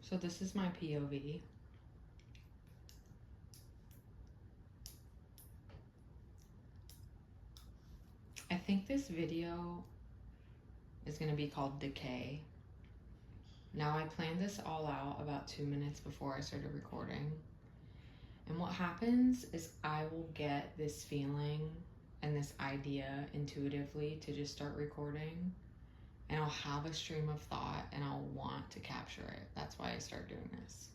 So this is my POV. I think this video is going to be called Decay. Now, I planned this all out about 2 minutes before I started recording. And what happens is I will get this feeling and this idea intuitively to just start recording. And I'll have a stream of thought and I'll want to capture it. That's why I start doing this.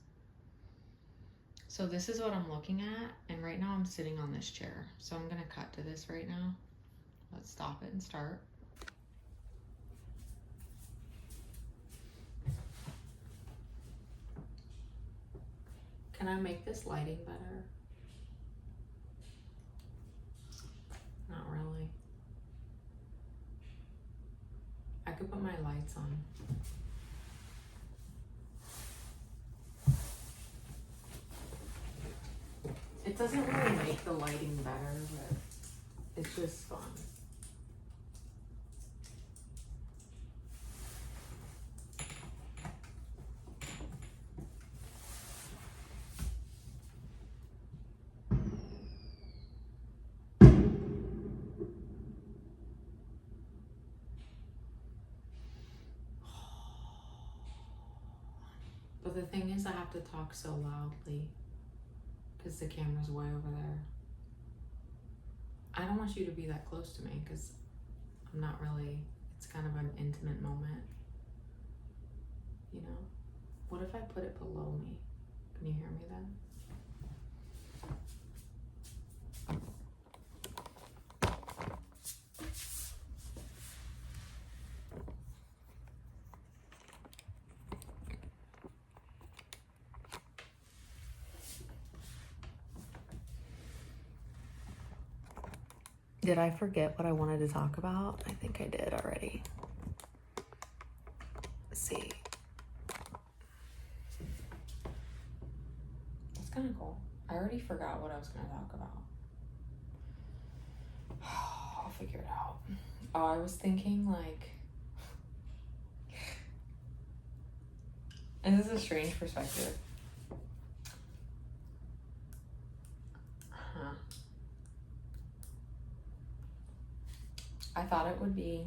So this is what I'm looking at. And right now I'm sitting on this chair. So I'm going to cut to this right now. Let's stop it and start. Can I make this lighting better? Not really. I could put my lights on. It doesn't really make the lighting better, but it's just fun. But the thing is, I have to talk so loudly because the camera's way over there. I don't want you to be that close to me because I'm not really, it's kind of an intimate moment. You know? What if I put it below me? Can you hear me then? Did I forget what I wanted to talk about? I think I did already. Let's see. That's kind of cool. I already forgot what I was going to talk about. I'll figure it out. Oh, I was thinking like... And this is a strange perspective. I thought it would be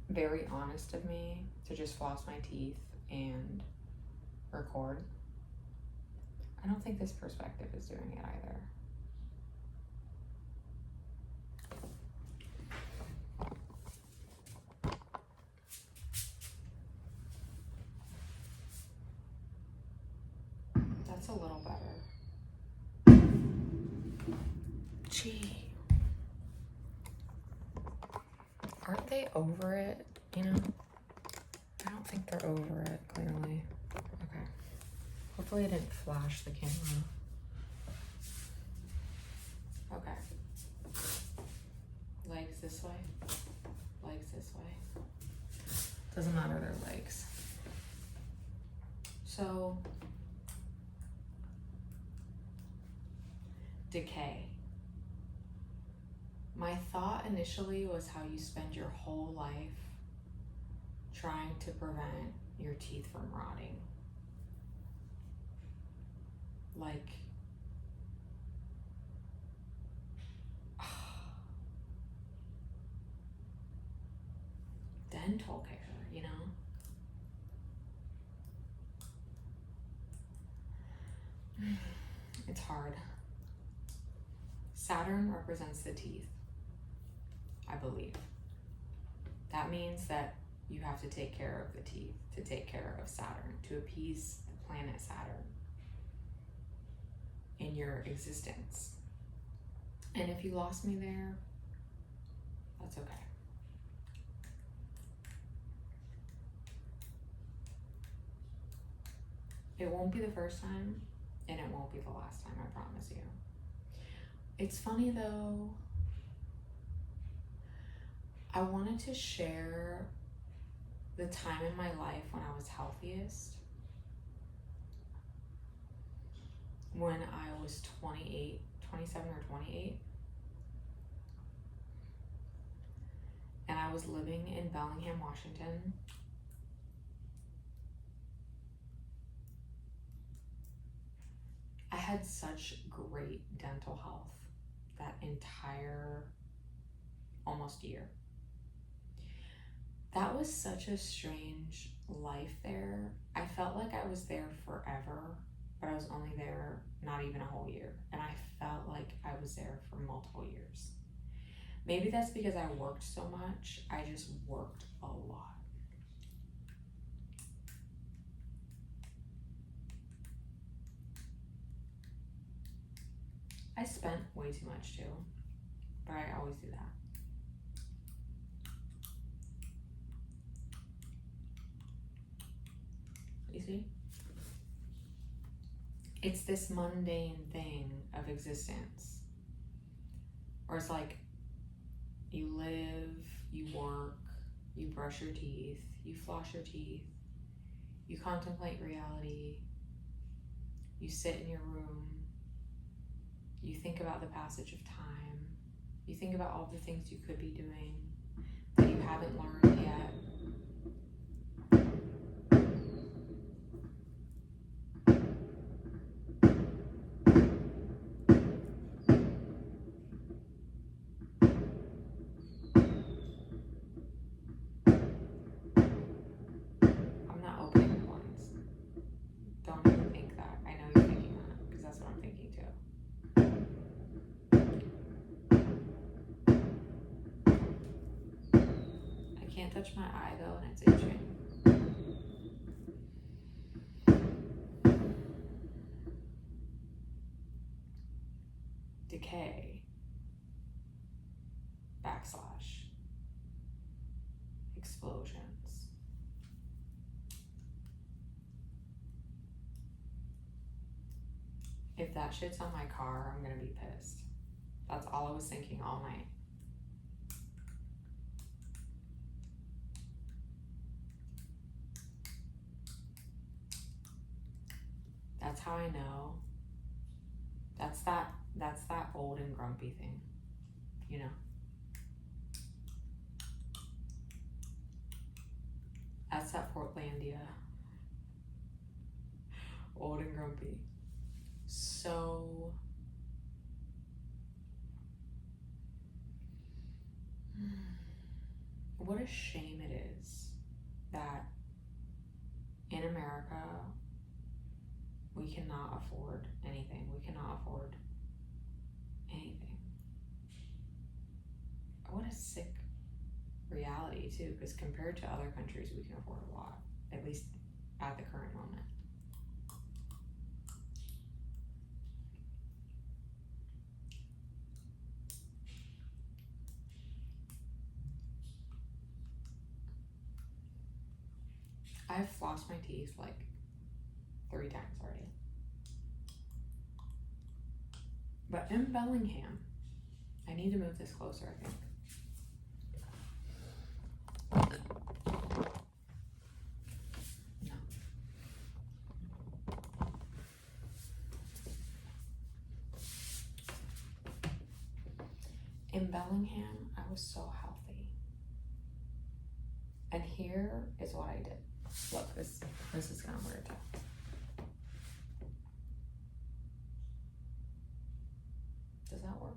very honest of me to just floss my teeth and record. I don't think this perspective is doing it either. That's a little better. Gee. Aren't they over it, you know? I don't think they're over it, clearly. Okay. Hopefully I didn't flash the camera. Okay. Legs this way. Legs this way. Doesn't matter, they're legs. So, decay. My thought initially was how you spend your whole life trying to prevent your teeth from rotting. Like, dental care, you know? It's hard. Saturn represents the teeth, I believe. That means that you have to take care of the teeth to take care of Saturn, to appease the planet Saturn in your existence. And if you lost me there, that's okay. It won't be the first time, and it won't be the last time, I promise you. It's funny though, I wanted to share the time in my life when I was healthiest, when I was 28, 27 or 28. And I was living in Bellingham, Washington. I had such great dental health that entire almost year. That was such a strange life there. I felt like I was there forever, but I was only there not even a whole year. And I felt like I was there for multiple years. Maybe that's because I worked so much. I just worked a lot. I spent way too much too, but I always do that. You see? It's this mundane thing of existence. Or it's like, you live, you work, you brush your teeth, you floss your teeth, you contemplate reality, you sit in your room, you think about the passage of time, you think about all the things you could be doing that you haven't learned yet. Touch my eye though, and it's itching. Decay, backslash, explosions. If that shit's on my car, I'm gonna be pissed. That's all I was thinking all night. That's how I know. That's that old and grumpy thing, you know? That's that Portlandia. Old and grumpy. So what a shame it is that in America, we cannot afford anything. We cannot afford anything. What a sick reality too, because compared to other countries, we can afford a lot, at least at the current moment. I've flossed my teeth like 3 times already. But in Bellingham, I need to move this closer, I think. No. In Bellingham, I was so healthy. And here is what I did. Look, this is kind of weird too. Does that work?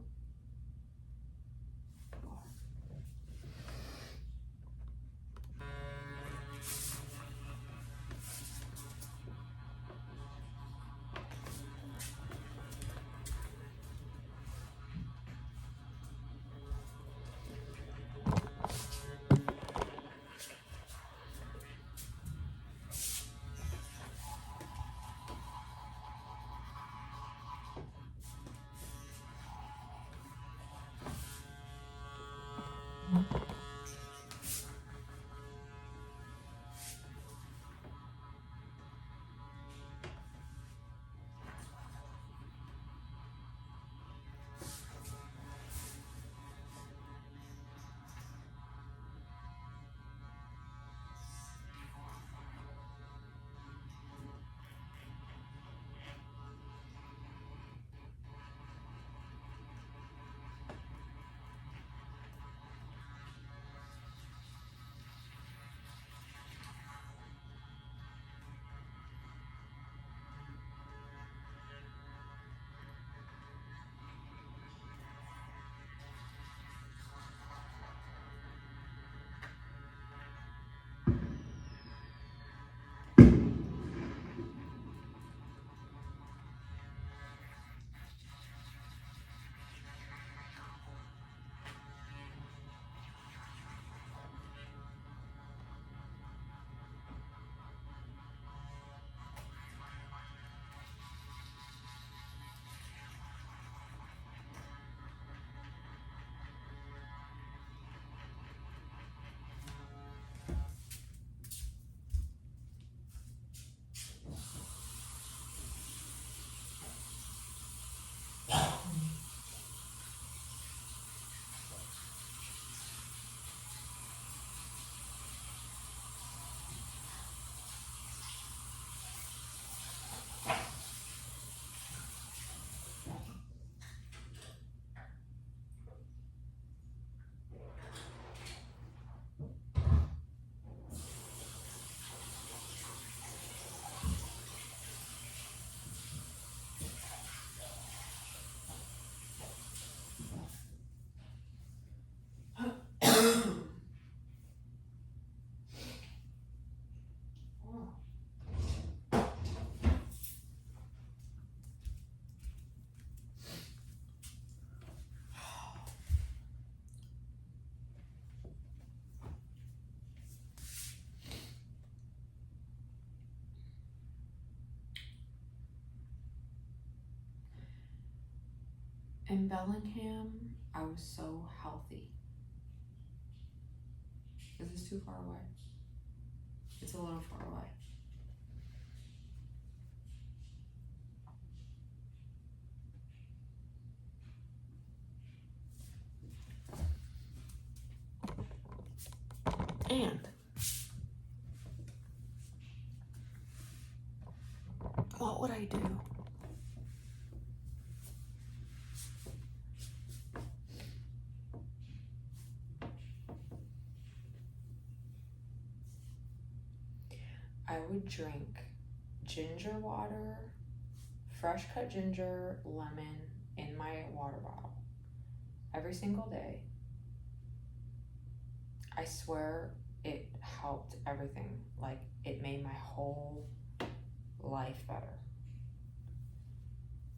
In Bellingham, I was so healthy. Is this too far away? It's a little far away. And what would I do? I would drink ginger water, fresh cut ginger, lemon in my water bottle every single day. I swear it helped everything. Like, it made my whole life better.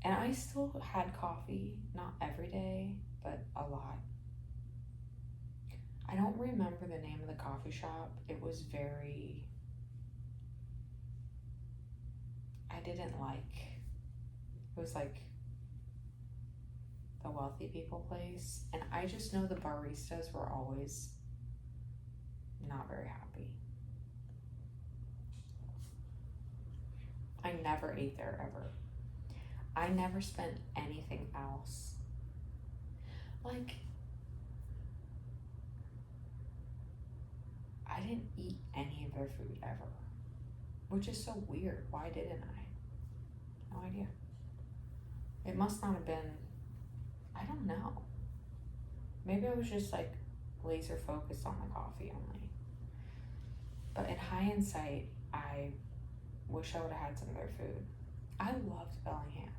And I still had coffee, not every day, but a lot. I don't remember the name of the coffee shop. It was very, I didn't like. It was like the wealthy people place. And I just know the baristas were always not very happy. I never ate there ever. I never spent anything else. Like, I didn't eat any of their food ever, which is so weird. Why didn't I? No idea. It must not have been, I don't know. Maybe I was just like laser focused on the coffee only. But in hindsight, I wish I would have had some of their food. I loved Bellingham.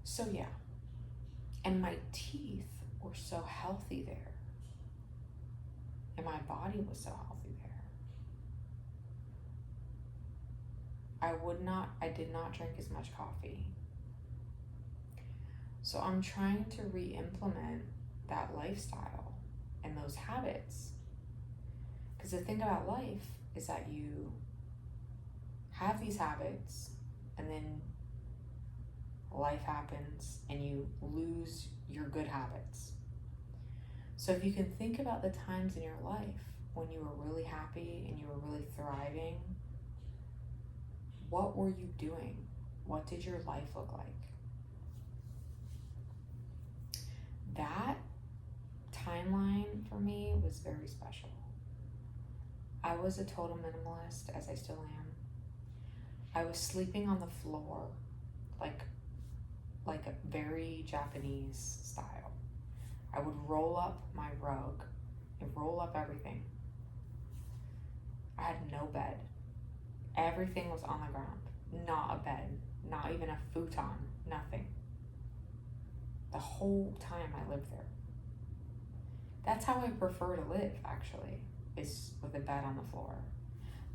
So yeah, and my teeth were so healthy there. And my body was so healthy there. I did not drink as much coffee. So I'm trying to re-implement that lifestyle and those habits. Because the thing about life is that you have these habits and then life happens and you lose your good habits. So if you can think about the times in your life when you were really happy and you were really thriving, what were you doing? What did your life look like? That timeline for me was very special. I was a total minimalist, as I still am. I was sleeping on the floor, like a very Japanese style. I would roll up my rug and roll up everything. I had no bed. Everything was on the ground. Not a bed, not even a futon, nothing. The whole time I lived there. That's how I prefer to live, actually, is with a bed on the floor.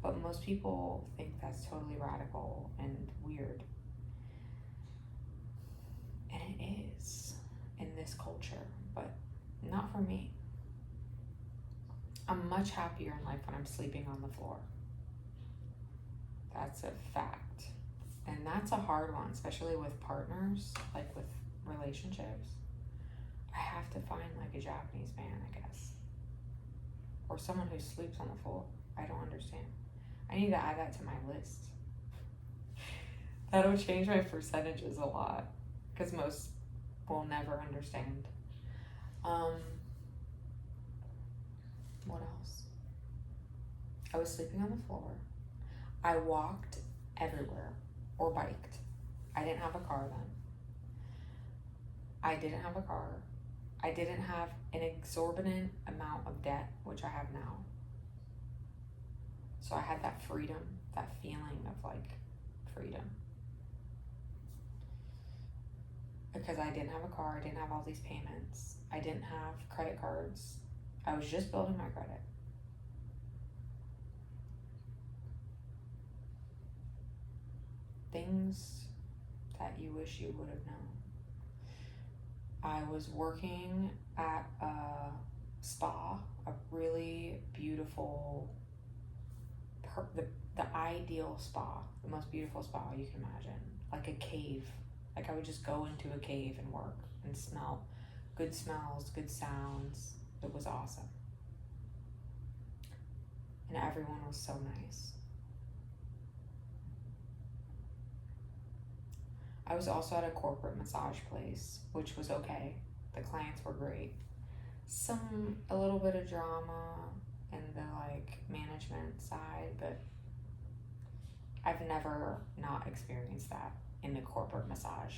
But most people think that's totally radical and weird. And it is in this culture, but not for me. I'm much happier in life when I'm sleeping on the floor. That's a fact. And that's a hard one, especially with partners, like with relationships. I have to find like a Japanese man, I guess. Or someone who sleeps on the floor. I don't understand. I need to add that to my list. That'll change my percentages a lot, because most will never understand. What else? I was sleeping on the floor. I walked everywhere, or biked. I didn't have a car then. I didn't have a car. I didn't have an exorbitant amount of debt, which I have now. So I had that freedom, that feeling of like freedom. Because I didn't have a car, I didn't have all these payments, I didn't have credit cards. I was just building my credit. Things that you wish you would have known. I was working at a spa, a really beautiful, the ideal spa, the most beautiful spa you can imagine, like a cave Like I would just go into a cave and work and smell good smells, good sounds. It was awesome. And everyone was so nice. I was also at a corporate massage place, which was okay. The clients were great. A little bit of drama in the like management side, but I've never not experienced that in the corporate massage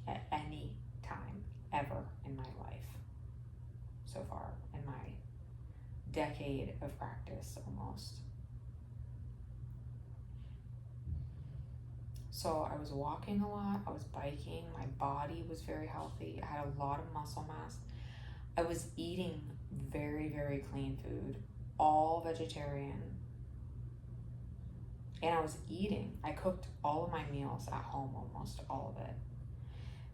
at any time ever in my life so far, in my decade of practice almost. So I was walking a lot, I was biking, my body was very healthy, I had a lot of muscle mass. I was eating very, very clean food, all vegetarian. And I cooked all of my meals at home, almost all of it.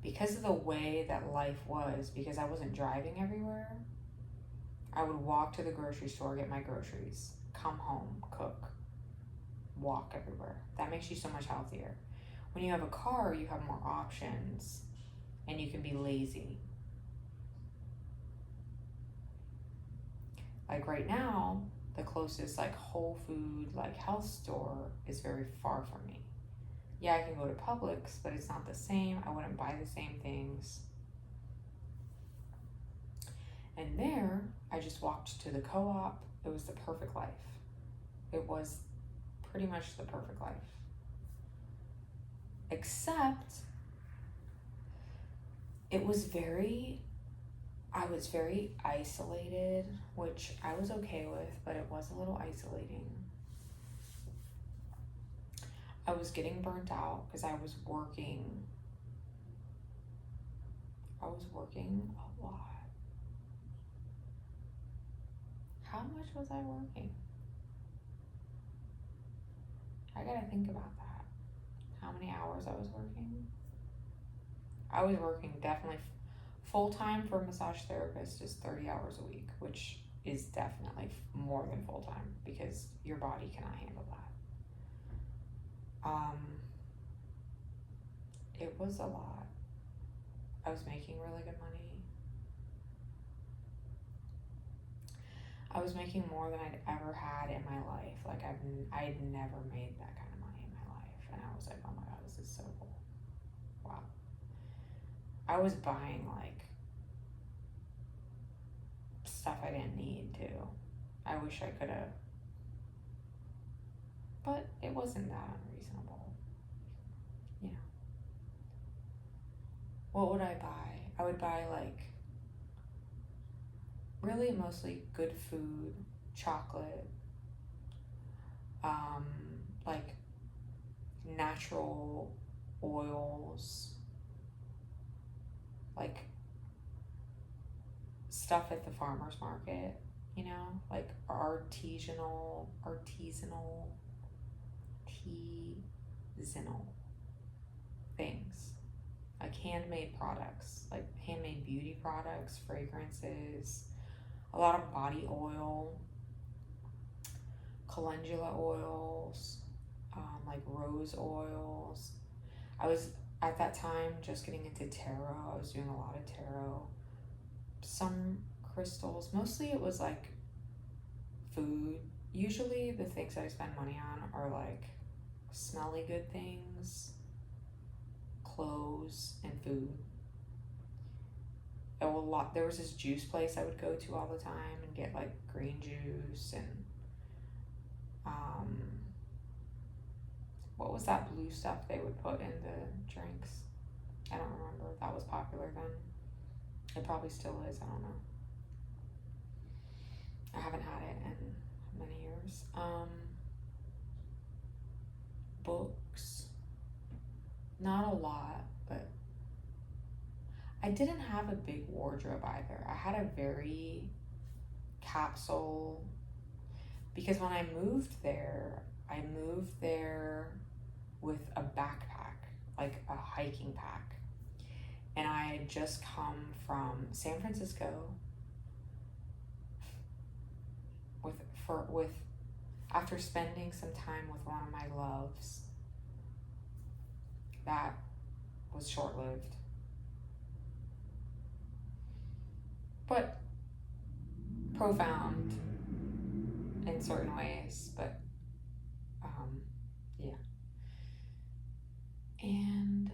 Because of the way that life was, because I wasn't driving everywhere, I would walk to the grocery store, get my groceries, come home, cook, walk everywhere. That makes you so much healthier. When you have a car, you have more options and you can be lazy. Like right now, the closest like whole food, like health store is very far from me. Yeah, I can go to Publix, but it's not the same. I wouldn't buy the same things. And there, I just walked to the co-op. It was the perfect life. It was pretty much the perfect life. Except, I was very isolated, which I was okay with, but it was a little isolating. I was getting burnt out because I was working a lot. How much was I working? I gotta think about that. How many hours I was working? I was working definitely full-time for a massage therapist is 30 hours a week, which is definitely more than full-time because your body cannot handle that. It was a lot. I was making really good money. I was making more than I'd ever had in my life. Like I'd never made that kind of money in my life. And I was like, oh my God, this is so cool. Wow. I was buying like stuff I didn't need to. I wish I could have, but it wasn't that unreasonable. You know. What would I buy? I would buy like really mostly good food, chocolate, like natural oils, like stuff at the farmer's market, you know, like artisanal things, like handmade products, like handmade beauty products, fragrances, a lot of body oil, calendula oils, like rose oils. I was at that time just getting into tarot. I was doing a lot of tarot, some crystals. Mostly it was like food. Usually the things I spend money on are like smelly good things, clothes, and food. There was this juice place I would go to all the time and get like green juice and what was that blue stuff they would put in the drinks? I don't remember. That was popular then. It probably still is. I don't know. I haven't had it in many years. Books. Not a lot, but I didn't have a big wardrobe either. I had a very capsule, because when I moved there with a backpack, like a hiking pack. And I had just come from San Francisco after spending some time with one of my loves that was short-lived. But profound in certain ways, but yeah. And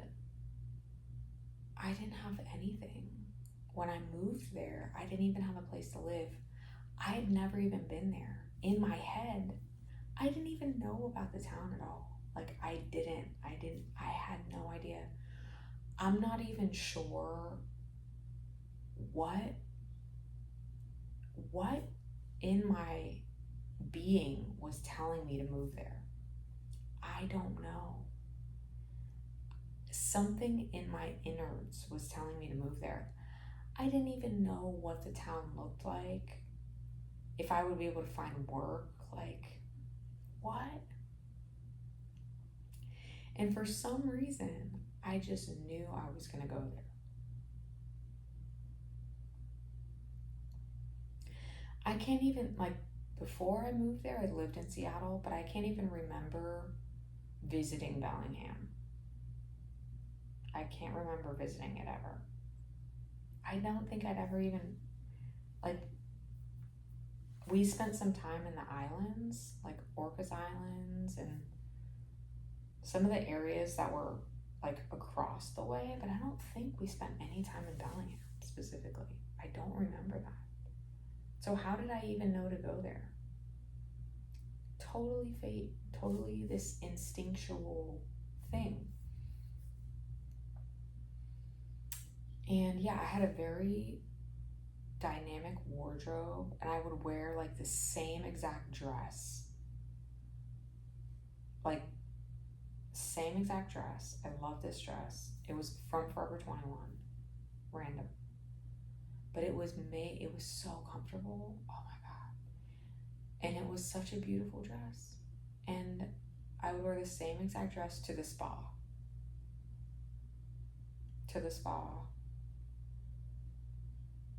I didn't have anything. When I moved there, I didn't even have a place to live. I had never even been there. In my head, I didn't even know about the town at all. Like, I had no idea. I'm not even sure what in my being was telling me to move there. I don't know. Something in my innards was telling me to move there. I didn't even know what the town looked like, if I would be able to find work, like, what? And for some reason, I just knew I was going to go there. I can't even, like, before I moved there, I lived in Seattle, but I can't even remember visiting Bellingham. I can't remember visiting it ever. I don't think I'd ever even, like, we spent some time in the islands, like Orcas Islands and some of the areas that were like across the way, but I don't think we spent any time in Bellingham specifically. I don't remember that. So how did I even know to go there? Totally fate, totally this instinctual thing. And yeah, I had a very dynamic wardrobe, and I would wear like the same exact dress. Like, same exact dress. I love this dress. It was from Forever 21. Random. But it was so comfortable. Oh my God. And it was such a beautiful dress. And I would wear the same exact dress to the spa.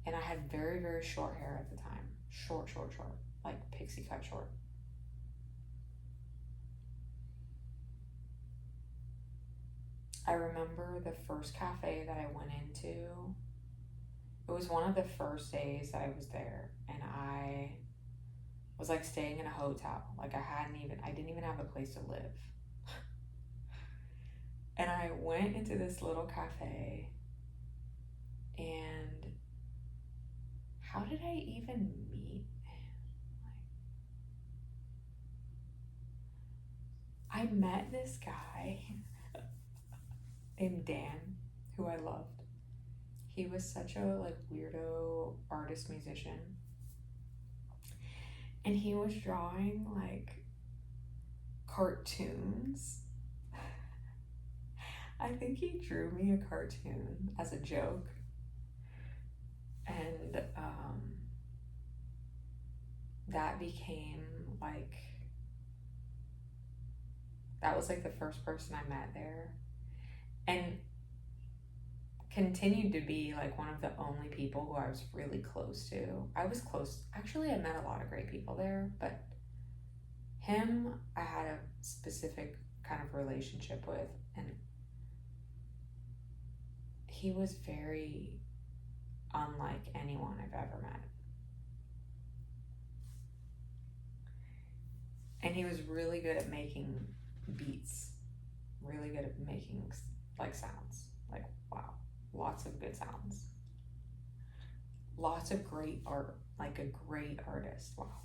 And I had very, very short hair at the time. Short. Like pixie cut short. I remember the first cafe that I went into. It was one of the first days that I was there, and I was like staying in a hotel. Like I didn't even have a place to live. And I went into this little cafe, and how did I even meet him? I met this guy named Dan, who I loved. He was such a like weirdo artist musician. And he was drawing like cartoons. I think he drew me a cartoon as a joke. And that became like, that was like the first person I met there. And continued to be like one of the only people who I was really close to. Actually, I met a lot of great people there, but him I had a specific kind of relationship with, and he was very unlike anyone I've ever met. And he was really good at making beats, really good at making like sounds. Like, wow. Lots of good sounds. Lots of great art, like a great artist. Wow.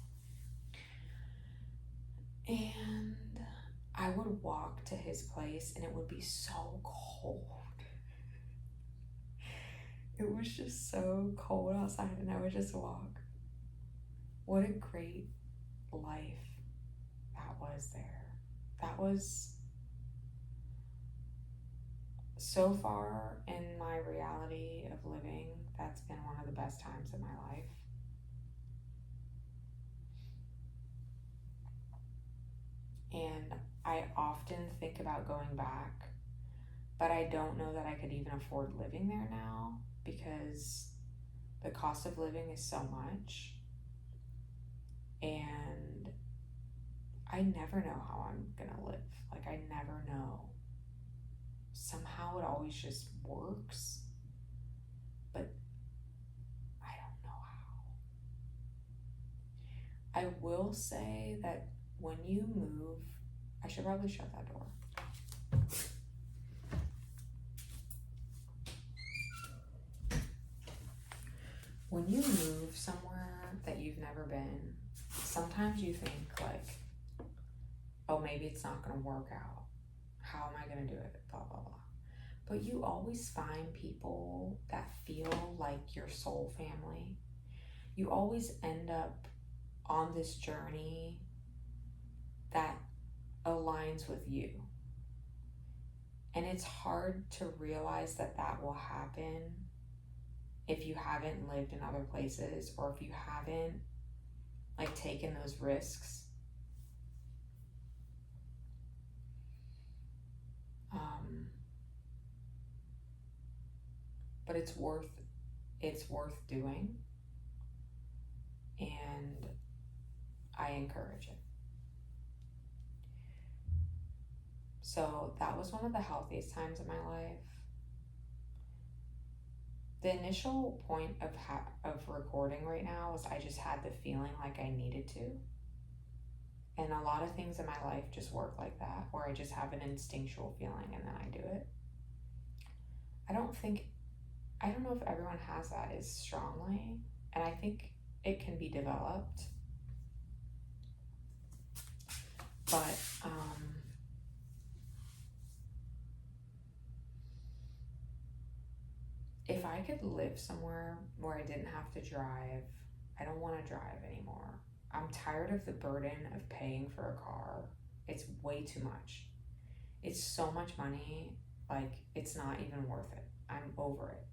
And I would walk to his place, and it would be so cold. It was just so cold outside, and I would just walk. What a great life that was there. That was, so far in my reality of living, that's been one of the best times in my life. And I often think about going back, but I don't know that I could even afford living there now, because the cost of living is so much, and I never know how I'm gonna live. Like, I never know. somehow it always just works, but I don't know how. I will say that when you move, I should probably shut that door. When you move somewhere that you've never been, sometimes you think like, oh, maybe it's not going to work out. How am I going to do it? Blah, blah, blah. But you always find people that feel like your soul family. You always end up on this journey that aligns with you. And it's hard to realize that that will happen if you haven't lived in other places, or if you haven't like taken those risks. But it's worth doing, and I encourage it. So that was one of the healthiest times of my life. The initial point of recording right now was I just had the feeling like I needed to. And a lot of things in my life just work like that, where I just have an instinctual feeling and then I do it. I don't know if everyone has that as strongly, and I think it can be developed. But if I could live somewhere where I didn't have to drive, I don't want to drive anymore. I'm tired of the burden of paying for a car. It's way too much. It's so much money, like it's not even worth it. I'm over it.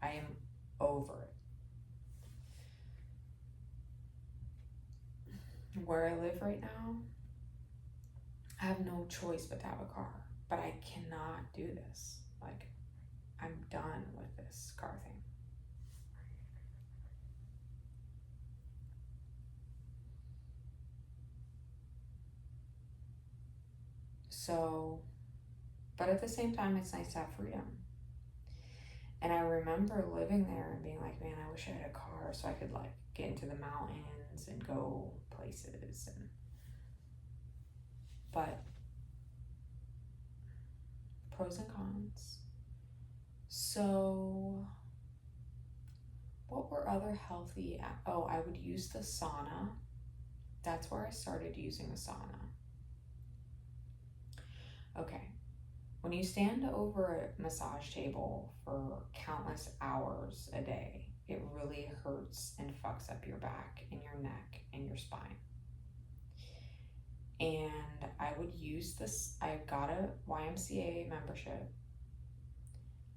I am over it. Where I live right now, I have no choice but to have a car, but I cannot do this. Like, I'm done with this car thing. So, but at the same time, it's nice to have freedom. And I remember living there and being like, man, I wish I had a car so I could like get into the mountains and go places. But pros and cons. So what were other healthy? Oh, I would use the sauna. That's where I started using the sauna. Okay. When you stand over a massage table for countless hours a day, it really hurts and fucks up your back and your neck and your spine. And I would use this, I got a YMCA membership.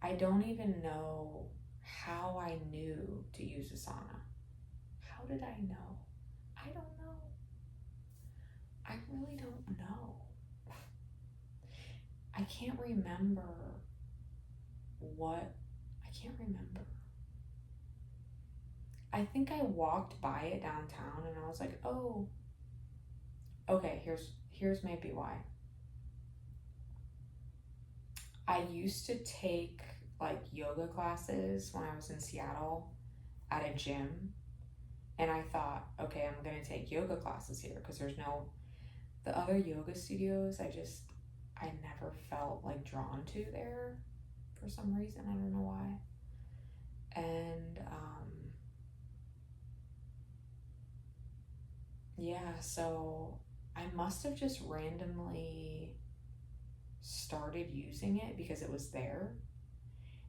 I don't even know how I knew to use a sauna. How did I know? I don't know. I really don't know. I can't remember I think I walked by it downtown and I was like, oh, okay, here's maybe why. I used to take like yoga classes when I was in Seattle at a gym, and I thought, okay, I'm gonna take yoga classes here because the other yoga studios, I never felt like drawn to there for some reason. I don't know why. And yeah, so I must have just randomly started using it because it was there.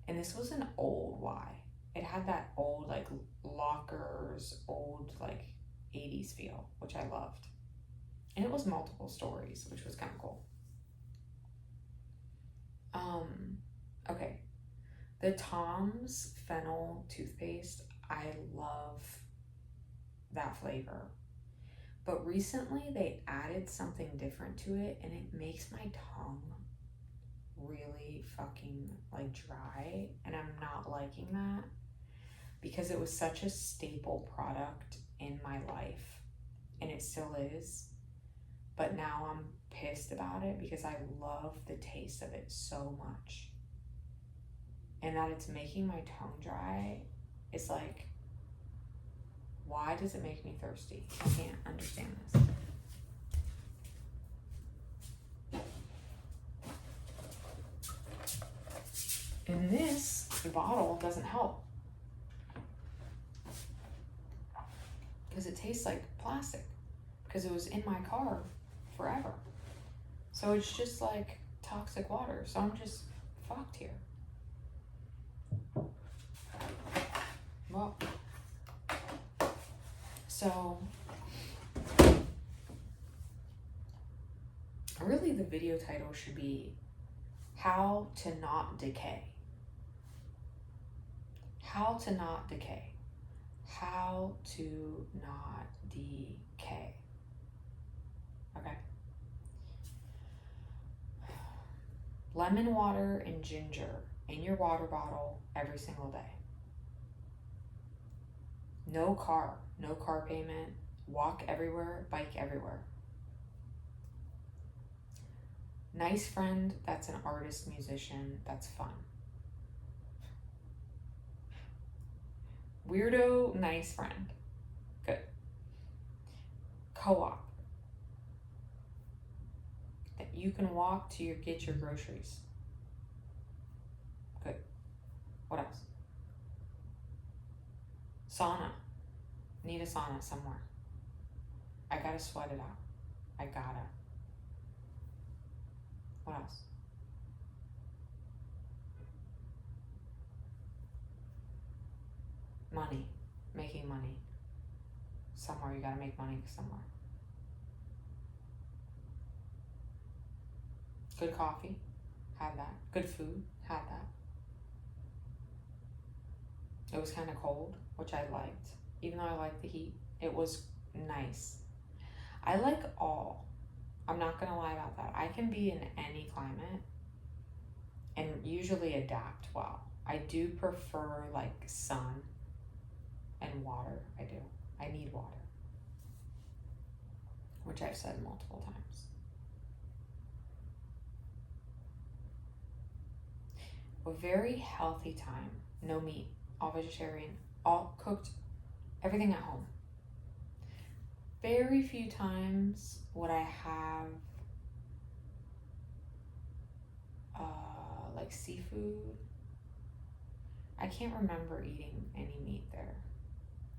And this was an old Y. It had that old like lockers, old like 80s feel, which I loved. And it was multiple stories, which was kind of cool. Okay. The Tom's Fennel toothpaste, I love that flavor. But recently they added something different to it, and it makes my tongue really fucking like dry, and I'm not liking that because it was such a staple product in my life, and it still is. But now I'm pissed about it because I love the taste of it so much. And that it's making my tongue dry. It's like, why does it make me thirsty? I can't understand this. And this bottle doesn't help. Because it tastes like plastic. Because it was in my car forever. So it's just like toxic water. So I'm just fucked here. Well, so really the video title should be How to Not Decay. How to not decay. How to not decay. Okay. Lemon water and ginger in your water bottle every single day. No car payment, walk everywhere, bike everywhere. Nice friend that's an artist, musician, that's fun. Weirdo, nice friend. Good. Co-op. That you can walk to get your groceries. Good. What else? Sauna. Need a sauna somewhere. I gotta sweat it out. I gotta. What else? Money. Making money. Somewhere you gotta make money somewhere. Good coffee. Had that. Good food. Had that. It was kind of cold, which I liked. Even though I liked the heat, it was nice. I like all. I'm not gonna lie about that. I can be in any climate and usually adapt well. I do prefer like sun and water. I do. I need water, which I've said multiple times. A very healthy time. No meat. All vegetarian. All cooked. Everything at home. Very few times would I have like seafood. I can't remember eating any meat there.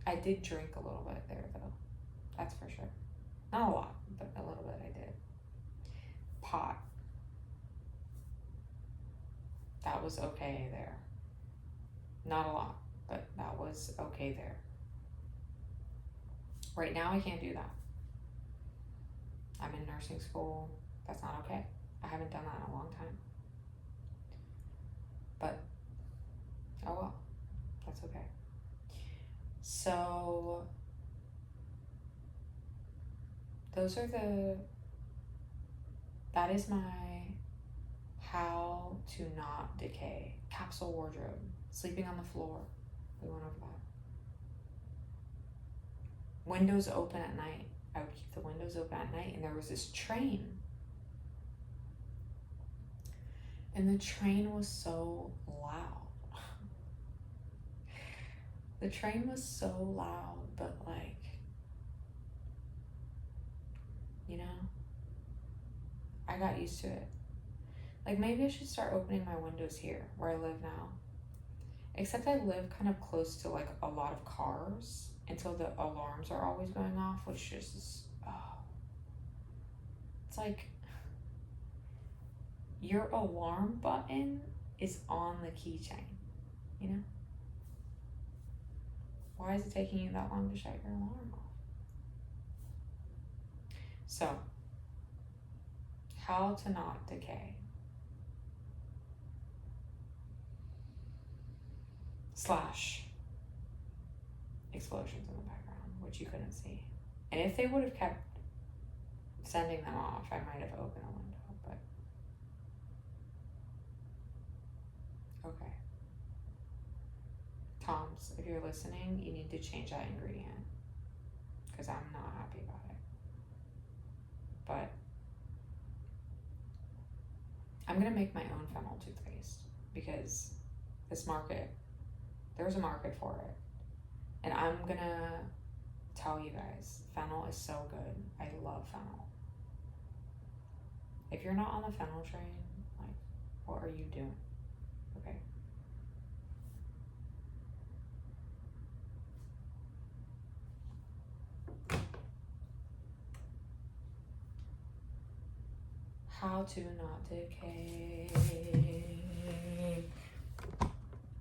I did drink a little bit there though. That's for sure. Not a lot, but a little bit I did. Pot. That was okay there. Not a lot, but that was okay there. Right now I can't do that. I'm in nursing school. That's not okay. I haven't done that in a long time. But, oh well, that's okay. So, that is my how to not decay. Capsule wardrobe, sleeping on the floor. We went over that. Windows open at night. I would keep the windows open at night, and there was this train. And the train was so loud. The train was so loud, but like, you know, I got used to it. Like maybe I should start opening my windows here where I live now. Except I live kind of close to like a lot of cars until the alarms are always going off, which just is, it's like your alarm button is on the keychain, you know? Why is it taking you that long to shut your alarm off? So, how to not decay. / explosions in the background, which you couldn't see. And if they would have kept sending them off, I might have opened a window, but okay. Toms, if you're listening, you need to change that ingredient because I'm not happy about it. but I'm gonna make my own fennel toothpaste because there's a market for it. And I'm gonna tell you guys, fennel is so good. I love fennel. If you're not on the fennel train, like, what are you doing? Okay. How to not decay.